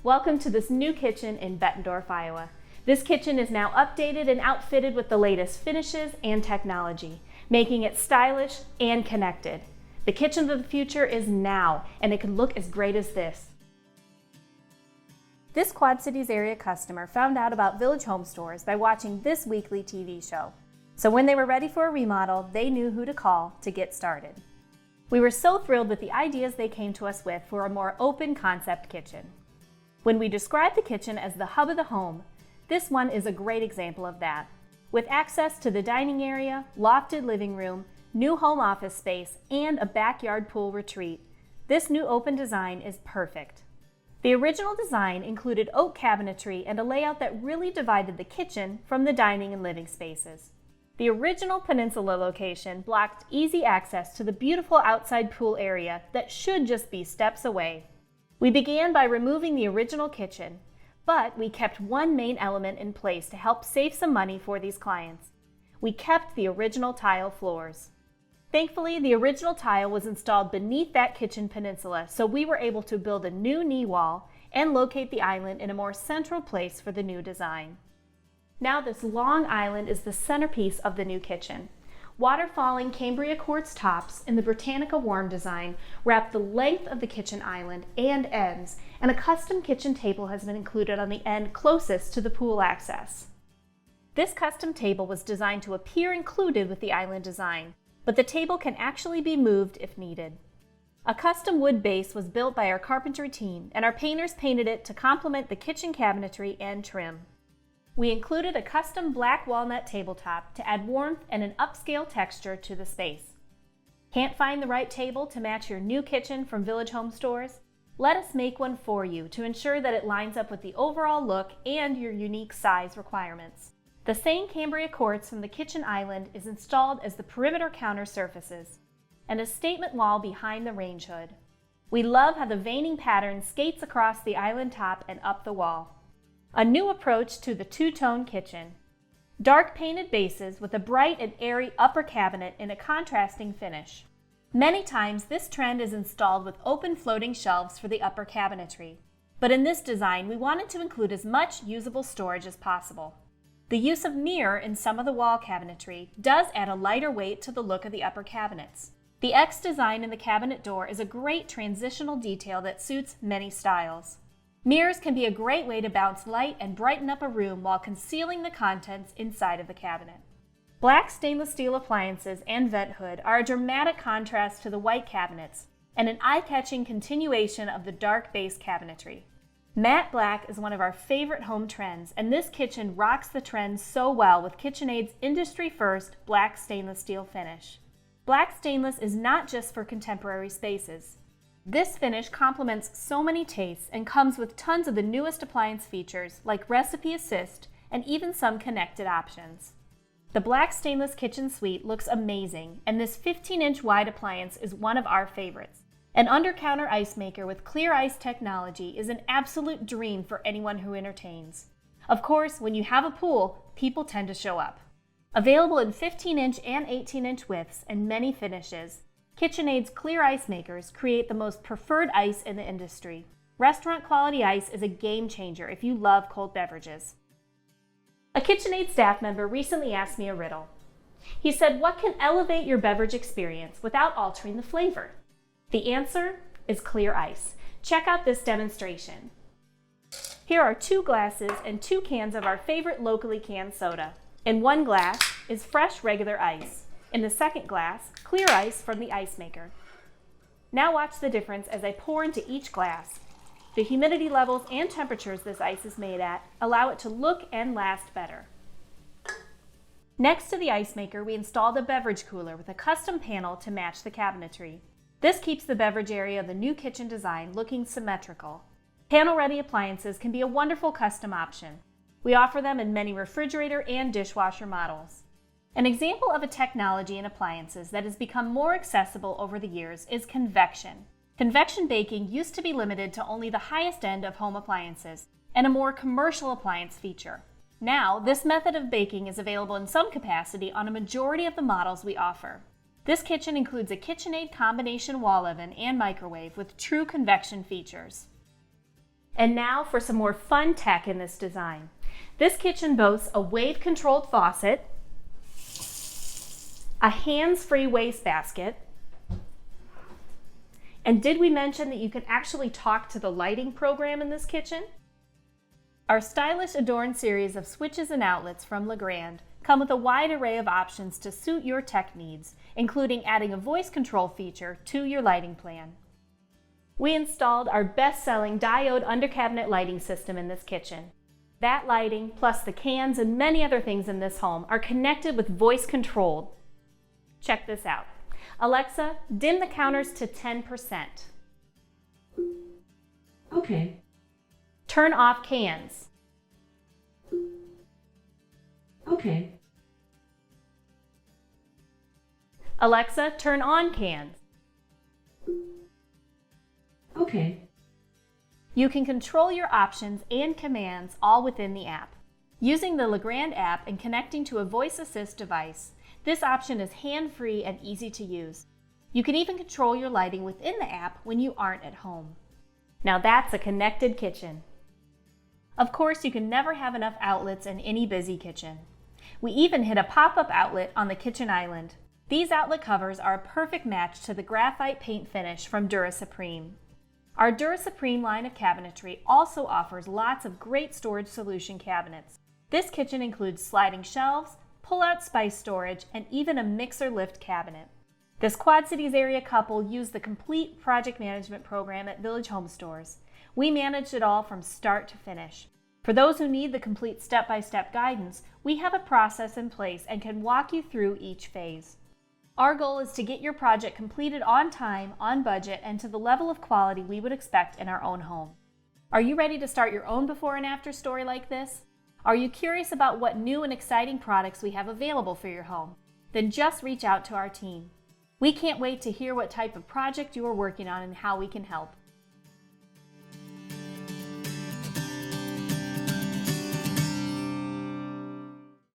Welcome to this new kitchen in Bettendorf, Iowa. This kitchen is now updated and outfitted with the latest finishes and technology, making it stylish and connected. The kitchen of the future is now, and it can look as great as this. This Quad Cities area customer found out about Village Home Stores by watching this weekly TV show. So when they were ready for a remodel, they knew who to call to get started. We were so thrilled with the ideas they came to us with for a more open concept kitchen. When we describe the kitchen as the hub of the home, this one is a great example of that. With access to the dining area, lofted living room, new home office space, and a backyard pool retreat, this new open design is perfect. The original design included oak cabinetry and a layout that really divided the kitchen from the dining and living spaces. The original peninsula location blocked easy access to the beautiful outside pool area that should just be steps away. We began by removing the original kitchen, but we kept one main element in place to help save some money for these clients. We kept the original tile floors. Thankfully, the original tile was installed beneath that kitchen peninsula, so we were able to build a new knee wall and locate the island in a more central place for the new design. Now this long island is the centerpiece of the new kitchen. Water-falling Cambria Quartz tops in the Britannica warm design wrap the length of the kitchen island and ends, and a custom kitchen table has been included on the end closest to the pool access. This custom table was designed to appear included with the island design, but the table can actually be moved if needed. A custom wood base was built by our carpentry team, and our painters painted it to complement the kitchen cabinetry and trim. We included a custom black walnut tabletop to add warmth and an upscale texture to the space. Can't find the right table to match your new kitchen from Village Home Stores? Let us make one for you to ensure that it lines up with the overall look and your unique size requirements. The same Cambria Quartz from the kitchen island is installed as the perimeter counter surfaces and a statement wall behind the range hood. We love how the veining pattern skates across the island top and up the wall. A new approach to the two-tone kitchen. Dark painted bases with a bright and airy upper cabinet in a contrasting finish. Many times this trend is installed with open floating shelves for the upper cabinetry, but in this design we wanted to include as much usable storage as possible. The use of mirror in some of the wall cabinetry does add a lighter weight to the look of the upper cabinets. The X design in the cabinet door is a great transitional detail that suits many styles. Mirrors can be a great way to bounce light and brighten up a room while concealing the contents inside of the cabinet. Black stainless steel appliances and vent hood are a dramatic contrast to the white cabinets and an eye-catching continuation of the dark base cabinetry. Matte black is one of our favorite home trends, and this kitchen rocks the trend so well with KitchenAid's industry-first black stainless steel finish. Black stainless is not just for contemporary spaces. This finish complements so many tastes and comes with tons of the newest appliance features like Recipe Assist and even some connected options. The black stainless kitchen suite looks amazing, and this 15-inch wide appliance is one of our favorites. An under-counter ice maker with clear ice technology is an absolute dream for anyone who entertains. Of course, when you have a pool, people tend to show up. Available in 15-inch and 18-inch widths and many finishes, KitchenAid's clear ice makers create the most preferred ice in the industry. Restaurant quality ice is a game changer if you love cold beverages. A KitchenAid staff member recently asked me a riddle. He said, what can elevate your beverage experience without altering the flavor? The answer is clear ice. Check out this demonstration. Here are 2 glasses and 2 cans of our favorite locally canned soda. In one glass is fresh regular ice. In the second glass, clear ice from the ice maker. Now watch the difference as I pour into each glass. The humidity levels and temperatures this ice is made at allow it to look and last better. Next to the ice maker, we installed a beverage cooler with a custom panel to match the cabinetry. This keeps the beverage area of the new kitchen design looking symmetrical. Panel-ready appliances can be a wonderful custom option. We offer them in many refrigerator and dishwasher models. An example of a technology in appliances that has become more accessible over the years is convection. Convection baking used to be limited to only the highest end of home appliances and a more commercial appliance feature. Now, this method of baking is available in some capacity on a majority of the models we offer. This kitchen includes a KitchenAid combination wall oven and microwave with true convection features. And now for some more fun tech in this design. This kitchen boasts a wave-controlled faucet, a hands-free wastebasket, and did we mention that you can actually talk to the lighting program in this kitchen? Our stylish Adorne series of switches and outlets from Legrand come with a wide array of options to suit your tech needs, including adding a voice control feature to your lighting plan. We installed our best-selling diode under-cabinet lighting system in this kitchen. That lighting, plus the cans and many other things in this home, are connected with voice controlled. Check this out. Alexa, dim the counters to 10%. Okay. Turn off cans. Okay. Alexa, turn on cans. Okay. You can control your options and commands all within the app. Using the Legrand app and connecting to a voice assist device, this option is hands-free and easy to use. You can even control your lighting within the app when you aren't at home. Now that's a connected kitchen. Of course, you can never have enough outlets in any busy kitchen. We even hit a pop-up outlet on the kitchen island. These outlet covers are a perfect match to the graphite paint finish from Dura Supreme. Our Dura Supreme line of cabinetry also offers lots of great storage solution cabinets. This kitchen includes sliding shelves, pull-out spice storage, and even a mixer lift cabinet. This Quad Cities area couple used the complete project management program at Village Home Stores. We managed it all from start to finish. For those who need the complete step-by-step guidance, we have a process in place and can walk you through each phase. Our goal is to get your project completed on time, on budget, and to the level of quality we would expect in our own home. Are you ready to start your own before and after story like this? Are you curious about what new and exciting products we have available for your home? Then just reach out to our team. We can't wait to hear what type of project you are working on and how we can help.